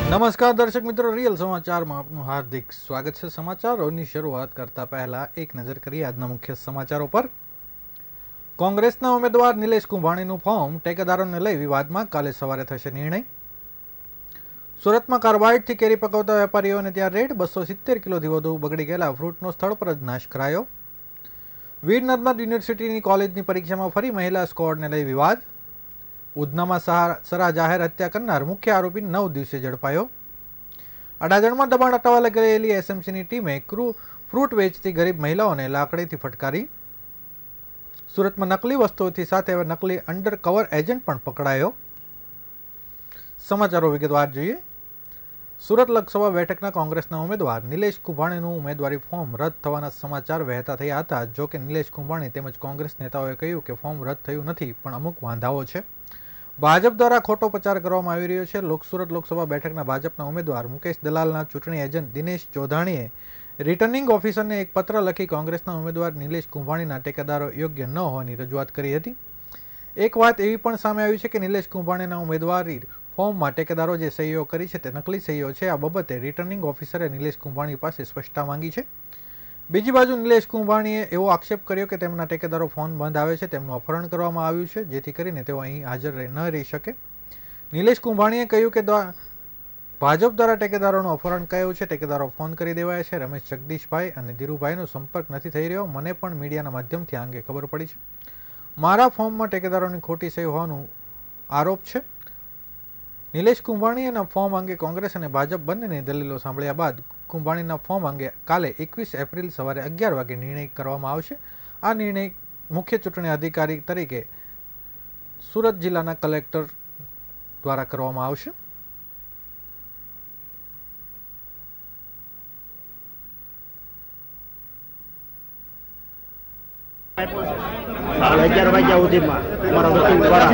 નમસ્કાર દર્શક મિત્રો, રિયલ સમાચારમાં આપનું હાર્દિક સ્વાગત છે। સમાચારોની શરૂઆત કરતા પહેલા એક નજર કરીએ આજના મુખ્ય સમાચારો પર। કોંગ્રેસના ઉમેદવાર નિલેશ કુંભાણીનું ફોર્મ ટેકેદારોને લઈ વિવાદમાં કાલે સવારે થશે નિર્ણય। સુરતમાં કાર્બાઇડથી કેરી પકવતા વેપારીઓને ત્યાં રેડ, 270 કિલોથી વધુ બગડી ગયેલા ફ્રૂટનો સ્થળ પર જ નાશ કરાયો। વીર નર્મદ યુનિવર્સિટીની કોલેજની પરીક્ષામાં ફરી મહિલા સ્કોડને લઈ વિવાદ। ઉધનામાં સરા જાહેર હત્યા કરનાર મુખ્ય આરોપી 9 દિવસે ઝડપાયો। અડાજણમાં દબાણ હટાવવા ગયેલી એસએમસીની ટીમે ફ્રૂટ વેચતી ગરીબ મહિલાઓને લાકડીથી ફટકારી। સુરતમાં નકલી વસ્તુઓથી સાથે નકલી અંડર કવર એજન્ટ પણ પકડાયો। સમાચારો વિગતવાર જોઈએ। સુરત લોકસભા બેઠકના કોંગ્રેસના ઉમેદવાર નિલેશ કુંભાણીનું ઉમેદવારી ફોર્મ રદ થવાના સમાચાર વહેતા થયા હતા। જો કે નિલેશ કુંભાણી તેમજ કોંગ્રેસ નેતાઓએ કહ્યું કે ફોર્મ રદ થયું નથી, પણ અમુક વાંધાઓ છે। ભાજપ દ્વારા ખોટો પ્રચાર કરવામાં આવી રહ્યો છે। સુરત લોકસભા બેઠકના ભાજપના ઉમેદવાર મુકેશ દલાલના ચૂંટણી એજન્ટ દિનેશ જોધાણીએ રિટર્નિંગ ઓફિસરને એક પત્ર લખી કોંગ્રેસના ઉમેદવાર નિલેશ કુંભાણીના ટેકેદારો યોગ્ય ન હોવાની રજૂઆત કરી હતી। એક વાત એવી પણ સામે આવી છે કે નિલેશ કુંભાણીના ઉમેદવારી ફોર્મમાં ટેકેદારો જે સહીઓ કરી છે તે નકલી સહીઓ છે। આ બાબતે રિટર્નિંગ ઓફિસરે નિલેશ કુંભાણી પાસે સ્પષ્ટતા માંગી છે। બીજી બાજુ નિલેશ કુંભાણીએ એવો આક્ષેપ કર્યો કે તેમના ટેકેદારો ફોન બંધ આવે છે, તેમનું અપહરણ કરવામાં આવ્યું છે, જેથી કરીને તેઓ અહીં હાજર ન રહી શકે। નિલેશ કુંભાણીએ કહ્યું કે ભાજપ દ્વારા ટેકેદારોનું અપહરણ કરાયું છે, ટેકેદારો ફોન કરી દેવાયા છે। રમેશ જગદીશભાઈ અને ધીરુભાઈનો સંપર્ક નથી થઈ રહ્યો। મને પણ મીડિયાના માધ્યમથી આ અંગે ખબર પડી છે। મારા ફોર્મમાં ટેકેદારોની ખોટી સહી હોવાનો આરોપ છે। નિલેશ કુંભાણીના ફોર્મ અંગે કોંગ્રેસ અને ભાજપ બંનેની દલીલો સાંભળ્યા બાદ કુંભાણીના ફોર્મ અંગે કાલે 21 એપ્રિલ સવારે 11 વાગે નિર્ણય કરવામાં આવશે। આ નિર્ણય મુખ્ય ચૂંટણી અધિકારી તરીકે સુરત જિલ્લાના કલેક્ટર દ્વારા કરવામાં આવશે। અગિયાર વાગ્યા સુધીમાં અમારા વકીલ દ્વારા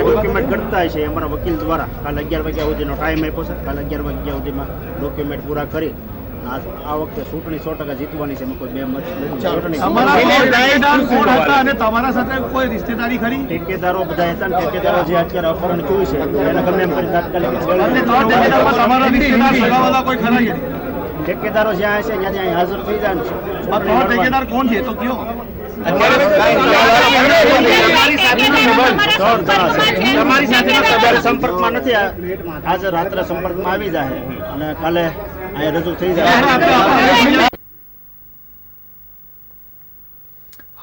ડોક્યુમેન્ટ કરતા છે। અમારા વકીલ દ્વારા કાલે 11 વાગ્યા સુધીનો ટાઈમ આપ્યો છે। કાલે 11 વાગ્યા સુધીમાં ડોક્યુમેન્ટ પૂરા કરી આ વખતે ચૂંટણી 100% જીતવાની છે। કોઈ બે મત તમારા સાથે કોઈ રિશ્તેદારી ખરી? ઠેકેદારો બધા હતા ને ઠેકેદારો જે અત્યારે અપહરણ થયું છે એને ગમે એમ કરી તાત્કાલિક કોઈ ખરા? ઠેકેદારો જ્યાં હશે ત્યાંથી અહીં હાજર થઈ જાય છે। ઠેકેદાર કોણ છે તો કયો? તમારી સાથે સંપર્કમાં નથી, આજે રાત્રે સંપર્કમાં આવી જાય અને કાલે અહીંયા રજૂ થઈ જાય।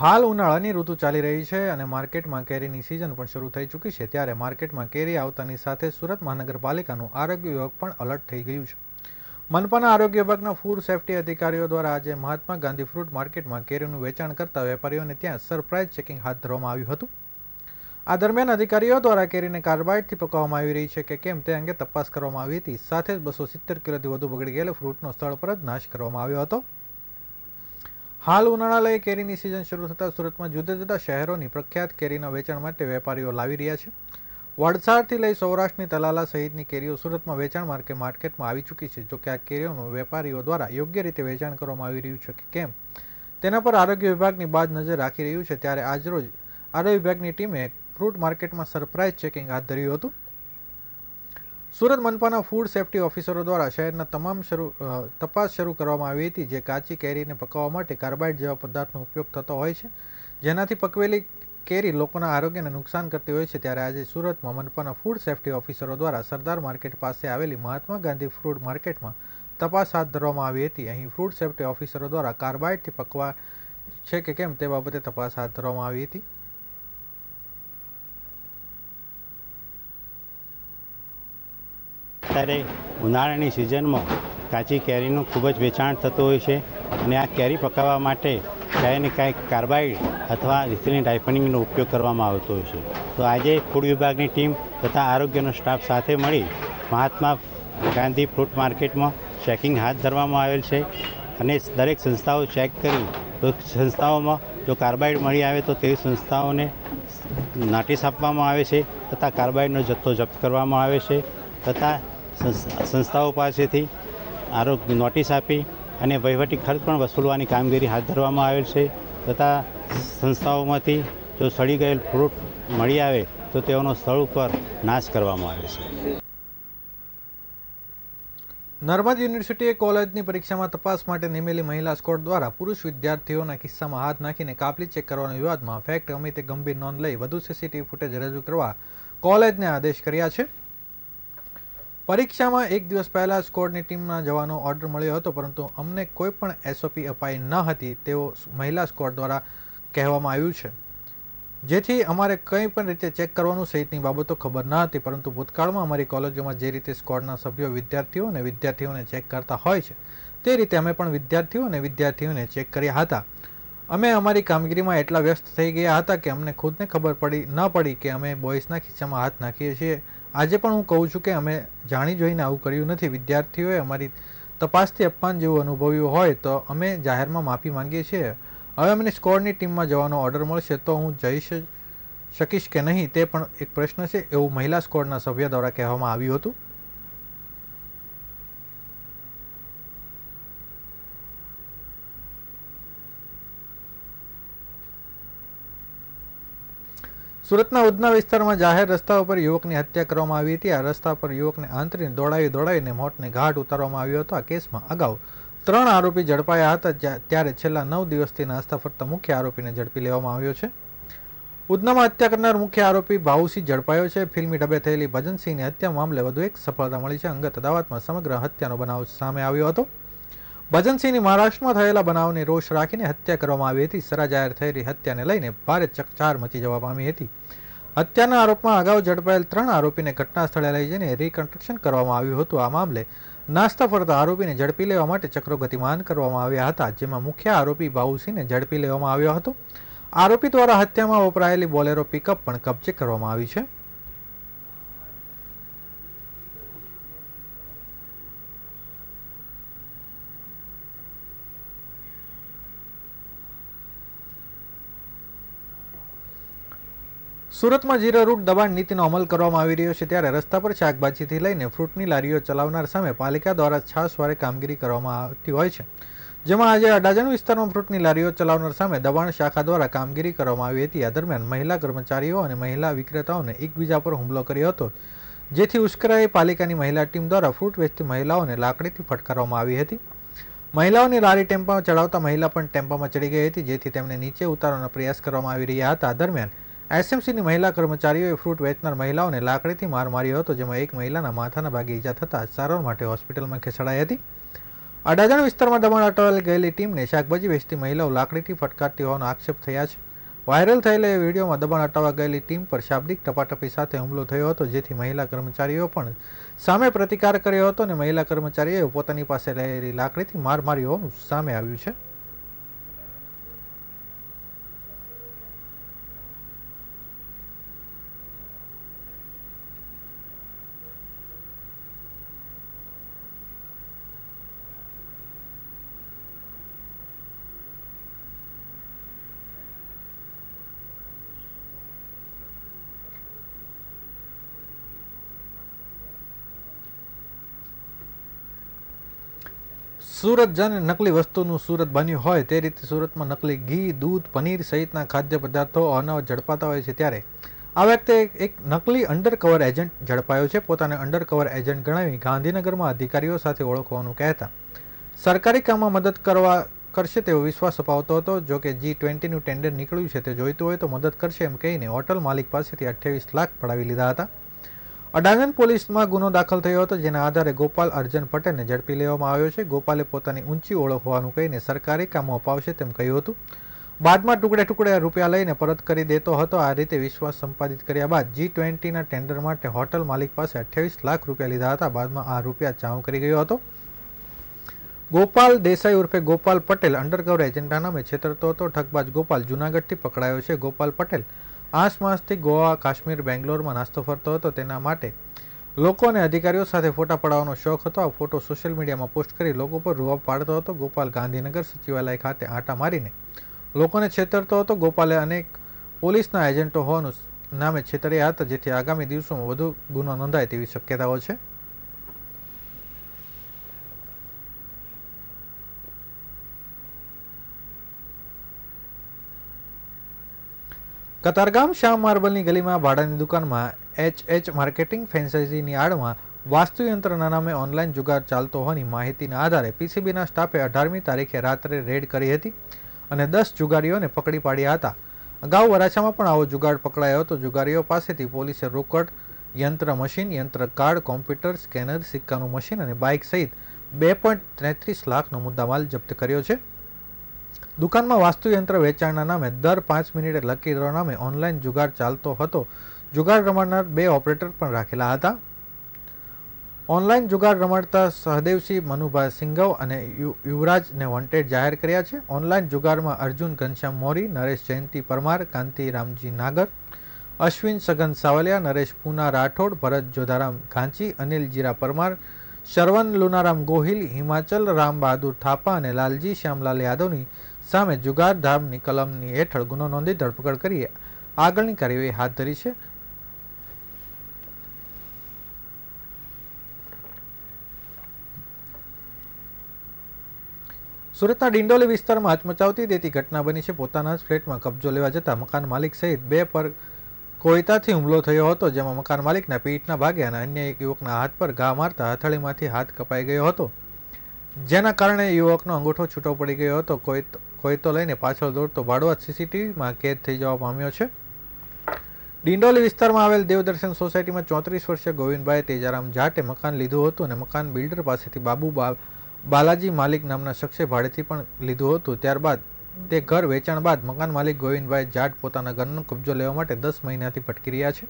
હાલ ઉનાળાની ઋતુ ચાલી રહી છે અને માર્કેટમાં કેરીની સિઝન પણ શરૂ થઈ ચૂકી છે। ત્યારે માર્કેટમાં કેરી આવતાની સાથે સુરત મહાનગરપાલિકાનું આરોગ્ય વિભાગ પણ અલર્ટ થઈ ગયું છે। મનપાના આરોગ્ય વિભાગના ફૂડ સેફ્ટી અધિકારીઓ દ્વારા આજે મહાત્મા ગાંધી ફ્રૂટ માર્કેટમાં કેરીનું વેચાણ કરતા વેપારીઓને ત્યાં સરપ્રાઇઝ ચેકિંગ હાથ ધરવામાં આવ્યું હતું। આ દરમિયાન અધિકારીઓ દ્વારા કેરીને કાર્બાઇડથી પકવવામાં આવી રહી છે કે કેમ તે અંગે તપાસ કરવામાં આવી હતી। સાથે જ 270 કિલોથી વધુ બગડી ગયેલા ફ્રૂટનો સ્થળ પર જ નાશ કરવામાં આવ્યો હતો। હાલ ઉનાળા લઈ કેરીની સિઝન શરૂ થતાં સુરતમાં જુદા જુદા શહેરોની પ્રખ્યાત કેરીના વેચાણ માટે વેપારીઓ લાવી રહ્યા છે। વલસાડથી લઈ સૌરાષ્ટ્રની તલાલા સહિતની કેરીઓ સુરતમાં વેચાણ માર્કેટમાં આવી ચૂકી છે। જોકે આ કેરીઓનું વેપારીઓ દ્વારા યોગ્ય રીતે વેચાણ કરવામાં આવી રહ્યું છે કે કેમ તેના પર આરોગ્ય વિભાગની બાજ નજર રાખી રહ્યું છે। ત્યારે આજરોજ આરોગ્ય વિભાગની ટીમે ફ્રૂટ માર્કેટમાં સરપ્રાઇઝ ચેકિંગ હાથ ધર્યું હતું। સુરત મનપાના ફૂડ સેફ્ટી ઓફિસરો દ્વારા શહેરના તમામ તપાસ શરૂ કરવામાં આવી હતી, જે કાચી કેરીને પકવવા માટે કાર્બાઇડ જેવા પદાર્થનો ઉપયોગ થતો હોય છે, જેનાથી પકવેલી કેરી લોકોના આરોગ્યને નુકસાન કરતી હોય છે। ત્યારે આજે સુરતમાં મનપાના ફૂડ સેફ્ટી ઓફિસરો દ્વારા સરદાર માર્કેટ પાસે આવેલી મહાત્મા ગાંધી ફ્રૂટ માર્કેટમાં તપાસ હાથ ધરવામાં આવી હતી। અહીં ફૂડ સેફ્ટી ઓફિસરો દ્વારા કાર્બાઇડથી પકવા છે કે કેમ તે બાબતે તપાસ હાથ ધરવામાં આવી હતી। અત્યારે ઉનાળાની સિઝનમાં કાચી કેરીનું ખૂબ જ વેચાણ થતું હોય છે અને આ કેરી પકાવવા માટે ક્યાંય ને ક્યાંય કાર્બાઇડ અથવા રિથિલિન ટાઇપનિંગનો ઉપયોગ કરવામાં આવતો હોય છે। તો આજે ફૂડ વિભાગની ટીમ તથા આરોગ્યનો સ્ટાફ સાથે મળી મહાત્મા ગાંધી ફ્રૂટ માર્કેટમાં ચેકિંગ હાથ ધરવામાં આવેલ છે અને દરેક સંસ્થાઓ ચેક કરી તો સંસ્થાઓમાં જો કાર્બાઇડ મળી આવે તો તે સંસ્થાઓને નોટિસ આપવામાં આવે છે તથા કાર્બાઇડનો જથ્થો જપ્ત કરવામાં આવે છે તથા સંસ્થાઓ પાસેથી આરોગ્ય નોટિસ આપી અને વહીવટી ખર્ચ પણ વસૂલવાની કામગીરી હાથ ધરવામાં આવેલ છે તથા સંસ્થાઓમાંથી જો સડી ગયેલ ફ્રૂટ મળી આવે તો તેઓનો સ્થળ ઉપર નાશ કરવામાં આવે છે. નર્મદ યુનિવર્સિટીએ કોલેજની પરીક્ષામાં તપાસ માટે નિમેલી મહિલા સ્કોડ દ્વારા પુરુષ વિદ્યાર્થીઓના કિસ્સામાં હાથ નાખીને કાપલી ચેક કરવાના વિવાદમાં ફેક્ટ કમિટીએ ગંભીર નોંધ લઈ વધુ સીસીટીવી ફૂટેજ રજૂ કરવા કોલેજને આદેશ કર્યા છે. પરીક્ષામાં એક દિવસ પહેલા સ્કોડની ટીમના જવાનો ઓર્ડર મળ્યો હતો, પરંતુ અમને કોઈ પણ એસઓપી અપાઈ ન હતી તેવો મહિલા સ્કોડ દ્વારા કહેવામાં આવ્યું છે, જેથી અમારે કંઈ પણ રીતે ચેક કરવાનું સહિતની બાબતો ખબર ન હતી. પરંતુ ભૂતકાળમાં અમારી કોલેજોમાં જે રીતે સ્કોડના સભ્યો વિદ્યાર્થીઓ અને વિદ્યાર્થીઓને ચેક કરતા હોય છે તે રીતે અમે પણ વિદ્યાર્થીઓ અને વિદ્યાર્થીઓને ચેક કર્યા હતા. અમે અમારી કામગીરીમાં એટલા વ્યસ્ત થઈ ગયા હતા કે અમને ખુદને ખબર ન પડી કે અમે બોયઝના ખિસ્સામાં હાથ નાખીએ છીએ. આજે પણ હું કહું છું કે અમે જાણી જોઈને આવું કર્યું નથી. વિદ્યાર્થીઓએ અમારી તપાસથી અપમાન જેવું અનુભવ્યું હોય તો અમે જાહેરમાં માફી માંગીએ છીએ. હવે અમને સ્કોડની ટીમમાં જવાનો ઓર્ડર મળશે તો હું જઈ શકીશ કે નહીં તે પણ એક પ્રશ્ન છે, એવું મહિલા સ્કોડના સભ્ય દ્વારા કહેવામાં આવ્યું હતું. સુરતના ઉધના વિસ્તારમાં જાહેર રસ્તા ઉપર યુવકની હત્યા કરવામાં આવી હતી. આ રસ્તા પર યુવકને આંતરીને દોડાવીને મોતને ઘાટ ઉતારવામાં આવ્યો હતો. આ કેસમાં અગાઉ 3 આરોપી ઝડપાયા હતા, ત્યારે છેલ્લા 9 દિવસથી નાસ્તા ફરતા મુખ્ય આરોપીને ઝડપી લેવામાં આવ્યો છે. ઉધનામાં હત્યા કરનાર મુખ્ય આરોપી ભાઉસિંહ ઝડપાયો છે. ફિલ્મી ઢબે થયેલી ભજનસિંહની હત્યા મામલે વધુ એક સફળતા મળી છે. અંગત અદાવતમાં સમગ્ર હત્યાનો બનાવ સામે આવ્યો હતો. ભજનસિંહની મહારાષ્ટ્રમાં થયેલા બનાવને રોષ રાખીને હત્યા કરવામાં આવી હતી. સરા જાહેર થયેલી હત્યાને લઈને ભારે ચકચાર મચી જવા પામી હતી. હત્યાના આરોપમાં અગાઉ ઝડપાયેલ 3 આરોપીને ઘટના સ્થળે લઈ જઈને રિકન્સ્ટ્રક્શન કરવામાં આવ્યું હતું. આ મામલે નાસ્તા ફરતા આરોપીને ઝડપી લેવા માટે ચક્રો ગતિમાન કરવામાં આવ્યા હતા, જેમાં મુખ્ય આરોપી ભાઉસિંહને ઝડપી લેવામાં આવ્યો હતો. આરોપી દ્વારા હત્યામાં વપરાયેલી બોલેરો પિકઅપ પણ કબજે કરવામાં આવી છે. સુરતમાં ઝીરો રૂટ દબાણ નીતિનો અમલ કરવામાં આવી રહ્યો છે, ત્યારે રસ્તા પર શાકભાજીથી લઈને ફ્રૂટની લારીઓ ચલાવનાર સામે પાલિકા દ્વારા છાસવારે કામગીરી કરવામાં આવતી હોય છે, જેમાં આજે અડાજણ વિસ્તારમાં ફ્રૂટની લારીઓ ચલાવનાર સામે દબાણ શાખા દ્વારા કામગીરી કરવામાં આવી હતી. આ દરમિયાન મહિલા કર્મચારીઓ અને મહિલા વિક્રેતાઓને એકબીજા પર હુમલો કર્યો હતો, જેથી ઉશ્કેરાઈ પાલિકાની મહિલા ટીમ દ્વારા ફ્રૂટ વેચતી મહિલાઓને લાકડીથી ફટકારવામાં આવી હતી. મહિલાઓની લારી ટેમ્પામાં ચડાવતા મહિલા પણ ટેમ્પામાં ચડી ગઈ હતી, જેથી તેમને નીચે ઉતારવાનો પ્રયાસ કરવામાં આવી રહ્યા હતા. દરમિયાન એસએમસીની મહિલા કર્મચારીઓએ ફ્રૂટ વેચનાર મહિલાઓને લાકડીથી માર માર્યો હતો, જેમાં એક મહિલાના માથાના ભાગે ઈજા થતાં સારવાર માટે હોસ્પિટલમાં ખસેડાઈ હતી. અડાજણ વિસ્તારમાં દબાણ હટાવવા ગયેલી ટીમને શાકભાજી વેચતી મહિલાઓ લાકડીથી ફટકારતી હોવાનો આક્ષેપ થયા છે. વાયરલ થયેલા વિડીયોમાં દબાણ હટાવવા ગયેલી ટીમ પર શાબ્દિક ટપાટપી સાથે હુમલો થયો હતો, જેથી મહિલા કર્મચારીઓ પણ સામે પ્રતિકાર કર્યો હતો અને મહિલા કર્મચારીઓએ પોતાની પાસે રહેલી લાકડીથી માર માર્યો હોવાનું સામે આવ્યું છે. સુરત જાણે નકલી વસ્તુનું સુરત બન્યું હોય તે રીતે સુરતમાં નકલી ઘી, દૂધ, પનીર સહિતના ખાદ્ય પદાર્થો અનાવત ઝડપાતા હોય છે, ત્યારે આ વખતે એક નકલી અંડરકવર એજન્ટ ઝડપાયો છે. પોતાને અંડરકવર એજન્ટ ગણાવી ગાંધીનગરમાં અધિકારીઓ સાથે ઓળખવાનું કહેતા સરકારી કામમાં મદદ કરશે તેવો વિશ્વાસ અપાવતો હતો. જો કે G20નું ટેન્ડર નીકળ્યું છે તે જોઈતું હોય તો મદદ કરશે એમ કહીને હોટલ માલિક પાસેથી 28 લાખ પડાવી લીધા હતા. અડાજણ પોલીસમાં ગુનો દાખલ થયો હતો, જેના આધારે ગોપાલ અર્જન પટેલને ઝડપી લેવામાં આવ્યો છે. ગોપાલે પોતાની ઊંચી ઓળખ હોવાનું કહીને સરકારી કામો અપાવશે તેમ કહ્યું હતું. બાદમાં ટુકડે રૂપિયા લઈને પરત કરી દેતો હતો. આ રીતે વિશ્વાસ સંપાદિત કર્યા બાદ G20ના ટેન્ડર માટે હોટલ માલિક પાસે 28 લાખ રૂપિયા લીધા હતા. બાદમાં આ રૂપિયા ચાઉ કરી ગયો હતો. ગોપાલ દેસાઈ ઉર્ફે ગોપાલ પટેલ અંડરકવર એજન્ટના નામે છેતરતો હતો. ઠગબાજ ગોપાલ જૂનાગઢથી પકડાયો છે. ગોપાલ પટેલ આસપાસથી ગોવા, કાશ્મીર, બેંગ્લોરમાં નાસ્તો ફરતો હતો. તેના માટે લોકો અને અધિકારીઓ સાથે ફોટા પડાવવાનો શોખ હતો. આ ફોટો સોશિયલ મીડિયામાં પોસ્ટ કરી લોકો પર રૂઆબ પાડતો હતો. ગોપાલ ગાંધીનગર સચિવાલય ખાતે આંટા મારીને લોકોને છેતરતો હતો. ગોપાલે અનેક પોલીસના એજન્ટો હોવાનું નામે છેતર્યા હતા, જેથી આગામી દિવસોમાં વધુ ગુનો નોંધાય તેવી શક્યતાઓ છે. કતારગામ શ્યામ માર્બલની ગલીમાં ભાડાની દુકાનમાં એચ માર્કેટિંગ ફ્રેન્ચાઇઝીની આડમાં વાસ્તુયંત્રના નામે ઓનલાઈન જુગાર ચાલતો હોવાની માહિતીના આધારે પીસીબીના સ્ટાફે 18મી તારીખે રાત્રે રેડ કરી હતી અને 10 જુગારીઓને પકડી પાડ્યા હતા. અગાઉ વરાછામાં પણ આવો જુગાર પકડાયો હતો. જુગારીઓ પાસેથી પોલીસે રોકડ, યંત્ર મશીન, યંત્ર કાર્ડ, કોમ્પ્યુટર, સ્કેનર, સિક્કાનું મશીન અને બાઇક સહિત 2.33 લાખનો મુદ્દામાલ જપ્ત કર્યો છે. દુકાનમાં વાસ્તુયંત્ર વેચાણના નામે દર 5 મિનિટે લકી ડ્રો નામે ઓનલાઈન જુગાર ચાલતો હતો. જુગાર રમાડનાર 2 ઓપરેટર પણ રાખેલા હતા. ઓનલાઈન જુગાર રમાડતા સહદેવસિંહ મનુભાઈ સિંઘવ અને યુવરાજને વોન્ટેડ જાહેર કર્યા છે. ઓનલાઈન જુગારમાં અર્જુન ઘનશ્યામ મોરી, નરેશ જયંતિ પરમાર, કાંતિ રામજી નાગર, અશ્વિન સગન સાવલિયા, નરેશ પૂના રાઠોડ, ભરત જોધારામ ઘાંચી, અનિલ જીરા પરમાર, શરવન લુનારામ ગોહિલ, હિમાચલ રામ બહાદુર થાપા અને લાલજી શ્યામલાલ યાદવની સામે જુગાર ધામની કલમની હેઠળ ગુનો નોંધી ધરપકડ કરી આગળની કાર્યવાહી હાથ ધરી છે. સુરતના ડિંડોલી વિસ્તારમાં હચમચાવતી દેતી ઘટના બની છે. પોતાના જ ફ્લેટમાં કબજો લેવા જતા મકાન માલિક સહિત 2 પર કોયતાથી હુમલો થયો હતો, જેમાં મકાન માલિકના પીઠના ભાગે અને અન્ય એક યુવકના હાથ પર ઘા મારતા હથેળીમાંથી હાથ કપાઈ ગયો હતો, જેના કારણે યુવકનો અંગૂઠો છૂટો પડી ગયો હતો. કોયતો લઈને પાછળ દોડતો ભાડુઆત સીસીટીવીમાં કેદ થઈ જવા પામ્યો છે. ડિંડોલી વિસ્તારમાં આવેલ દેવદર્શન સોસાયટીમાં 34 વર્ષીય ગોવિંદભાઈ તેજારામ જાટે મકાન લીધું હતું અને મકાન બિલ્ડર પાસેથી બાલાજી માલિક નામના શખ્સે ભાડેથી પણ લીધું હતું. ત્યારબાદ તે ઘર વેચાણ બાદ મકાન માલિક ગોવિંદભાઈ જાટ પોતાના ઘરનો કબજો લેવા માટે 10 મહિનાથી ભટકી રહ્યા છે.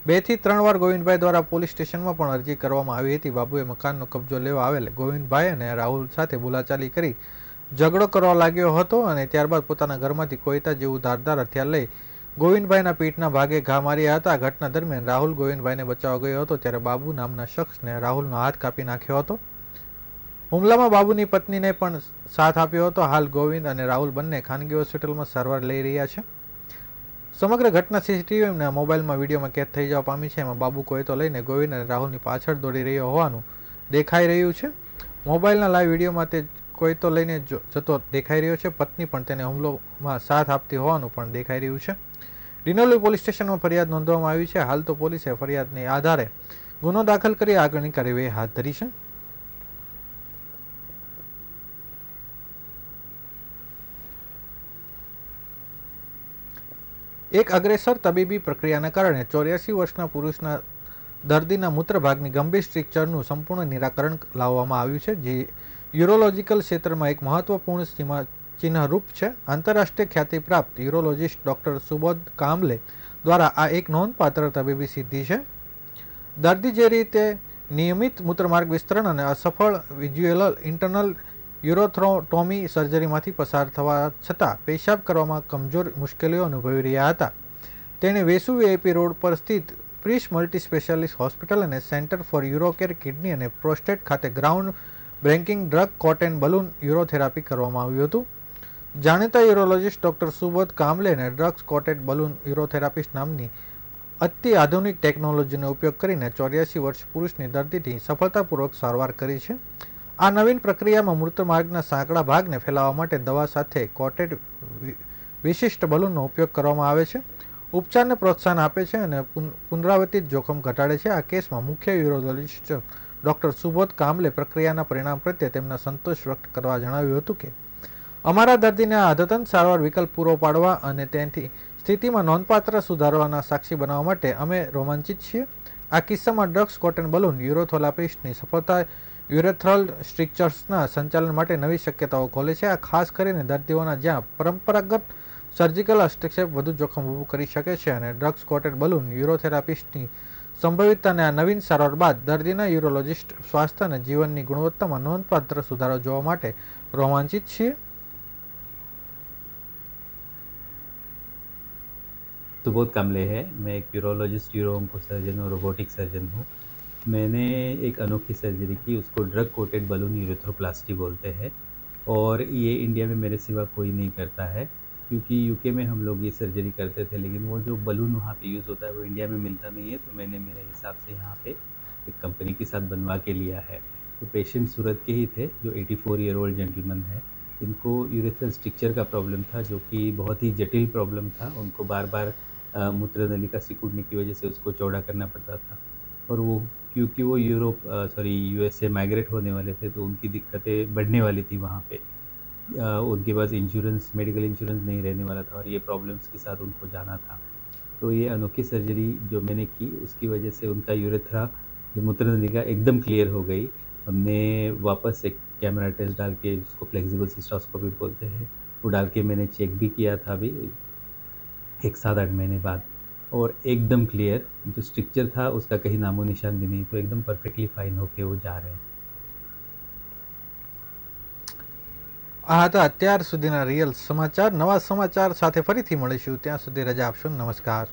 2 થી 3 વાર ગોવિંદભાઈ દ્વારા પોલીસ સ્ટેશનમાં પણ અરજી કરવામાં આવી હતી. બાબુએ મકાનનો કબજો લેવા આવેલ ગોવિંદભાઈ અને રાહુલ સાથે બોલાચાલી કરી ઝઘડો કરવા લાગ્યો હતો અને ત્યારબાદ પોતાના ઘરમાંથી કોયતા જેવું ધારદાર હથિયાર લઈ ગોવિંદભાઈના પીઠના ભાગે ઘા માર્યા હતા. ઘટના દરમિયાન રાહુલ ગોવિંદભાઈને બચાવવા ગયો હતો, ત્યારે બાબુ નામના શખ્સને રાહુલનો હાથ કાપી નાખ્યો હતો. હુમલામાં બાબુની પત્નીને પણ સાથ આપ્યો હતો. હાલ ગોવિંદ અને રાહુલ બંને ખાનગી હોસ્પિટલમાં સારવાર લઈ રહ્યા છે. સમગ્ર ઘટના સીસીટીવીના મોબાઈલમાં વિડીયોમાં કેદ થઈ જવા પામી છે. એમાં બાબુ કોયતો લઈને ગોવિંદ અને રાહુલની પાછળ દોડી રહ્યો હોવાનું દેખાઈ રહ્યું છે. મોબાઈલના લાઈવ વિડીયોમાં તે કોયતો લઈને જતો દેખાઈ રહ્યો છે. પત્ની પણ તેને હુમલોમાં સાથ આપતી હોવાનું પણ દેખાઈ રહ્યું છે. ડિંડોલી પોલીસ સ્ટેશનમાં ફરિયાદ નોંધવામાં આવી છે. હાલ તો પોલીસે ફરિયાદની આધારે ગુનો દાખલ કરી આગળની કાર્યવાહી હાથ ધરી છે. એક અગ્રેસર તબીબી પ્રક્રિયાના કારણે 84 વર્ષના પુરુષના દર્દીના મૂત્રભાગની ગંભીર સ્ટ્રક્ચરનું સંપૂર્ણ નિરાકરણ લાવવામાં આવ્યું છે, જે યુરોલોજીકલ ક્ષેત્રમાં એક મહત્વપૂર્ણ ચિહ્નરૂપ છે. આંતરરાષ્ટ્રીય ખ્યાતિ પ્રાપ્ત યુરોલોજિસ્ટ ડોક્ટર સુબોધ કામલે દ્વારા આ એક નોંધપાત્ર તબીબી સિદ્ધિ છે. દર્દી જે રીતે નિયમિત મૂત્રમાર્ગ વિસ્તરણ અને અસફળ વિઝ્યુઅલ ઇન્ટરનલ યુરોથ્રોટોમી સર્જરીમાંથી પસાર થવા છતાં પેશાબ કરવામાં કમજોર મુશ્કેલીઓ અનુભવી રહ્યા હતા. તેણે વેસુ વીઆઈપી રોડ પર સ્થિત પ્રિશ મલ્ટી સ્પેશિયાલિસ્ટ હોસ્પિટલ અને સેન્ટર ફોર યુરોકેર કિડની અને પ્રોસ્ટેટ ખાતે ground breaking drug coated balloon urotherapy કરવામાં આવ્યું હતું. જાણીતા યુરોલોજિસ્ટ ડોક્ટર સુબોધ કામલેને ડ્રગ્સ કોટેડ બલૂન યુરોથેરાપિસ્ટ નામની અતિ આધુનિક ટેકનોલોજીનો ઉપયોગ કરીને 84 વર્ષ પુરુષની દર્દીથી સફળતાપૂર્વક સારવાર કરી છે. આ નવીન પ્રક્રિયામાં મૂત્રમાર્ગના સાંકડા ભાગને ફેલાવવા માટે દવા સાથે કોટેડ વિશિષ્ટ બલૂનનો ઉપયોગ કરવામાં આવે છે. ઉપચારને પ્રોત્સાહન આપે છે અને પુનરાવર્તિત જોખમ ઘટાડે છે. આ કેસમાં મુખ્ય યુરોલોજિસ્ટ ડોક્ટર સુબોધ કામલે પ્રક્રિયાના પરિણામ પ્રત્યે તેમના સંતોષ વ્યક્ત કરવા જણાવ્યું હતું કે અમારા દર્દીને આ અદ્યતન સારવાર વિકલ્પ પૂરો પાડવા અને તેની સ્થિતિમાં નોંધપાત્ર સુધારવાના સાક્ષી બનાવવા માટે અમે રોમાંચિત છીએ. આ કિસ્સામાં ડ્રગ્સ કોટેન બલૂન યુરોથેરાપિસ્ટની સફળતા યુરેથ્રલ સ્ટ્રક્ચર્સના સંચાલન માટે નવી શક્યતાઓ ખોલે છે. આ ખાસ કરીને દર્દીઓના જ્યાં પરંપરાગત સર્જિકલ હસ્તક્ષેપ વધુ જોખમ ઊભું કરી શકે છે અને ડ્રગ્સ કોટેડ બલૂન યુરોથેરાપિસ્ટની સંભવિતતાને આ નવીન સારવાર બાદ દર્દીના યુરોલોજિસ્ટ સ્વાસ્થ્ય અને જીવનની ગુણવત્તામાં નોંધપાત્ર સુધારો જોવા માટે રોમાંચિત છીએ. सुबोध कामले है. मैं एक यूरोलॉजिस्ट, यूरो ऑन्को सर्जन और रोबोटिक सर्जन हूँ. मैंने एक अनोखी सर्जरी की, उसको ड्रग कोटेड बलून यूरेथ्रोप्लास्टी बोलते हैं और ये इंडिया में मेरे सिवा कोई नहीं करता है, क्योंकि यूके में हम लोग ये सर्जरी करते थे, लेकिन वो जो बलून वहाँ पे यूज़ होता है वो इंडिया में मिलता नहीं है. तो मैंने मेरे हिसाब से यहाँ पे एक कंपनी के साथ बनवा के लिया है. तो पेशेंट सूरत के ही थे, जो 84 ईयर ओल्ड जेंटलमैन है. इनको यूरेथ्रल स्ट्रक्चर का प्रॉब्लम था, जो कि बहुत ही जटिल प्रॉब्लम था। उनको बार-बार मूत्र नलिका सिकुड़ने की वजह से उसको चौड़ा करना पड़ता था। और वो क्योंकि वो यूएसए माइग्रेट होने वाले थे, तो उनकी दिक्कतें बढ़ने वाली थी वहाँ पे। उनके पास मेडिकल इंश्योरेंस नहीं रहने वाला था और ये प्रॉब्लम्स के साथ उनको जाना था। तो ये अनोखी सर्जरी जो मैंने की, उसकी वजह से उनका यूरेथ्रा, जो मूत्र नलिका, एकदम क्लियर हो गई। हमने वापस एक कैमरा टेस्ट डाल के, जिसको फ्लेक्सिबल सिस्टोस्कोपी बोलते हैं, वो डाल के मैंने चेक भी किया था अभी 1 7-8 महीने बाद, और एकदम क्लियर। जो स्ट्रक्चर था उसका कहीं नामो निशान भी नहीं, तो एकदम परफेक्टली फाइन होके वो जा रहे हैं। આ હતા અત્યાર સુધીના રિયલ સમાચાર. નવા સમાચાર સાથે ફરીથી મળીશું. ત્યાં સુધી રજા આપશો. નમસ્કાર.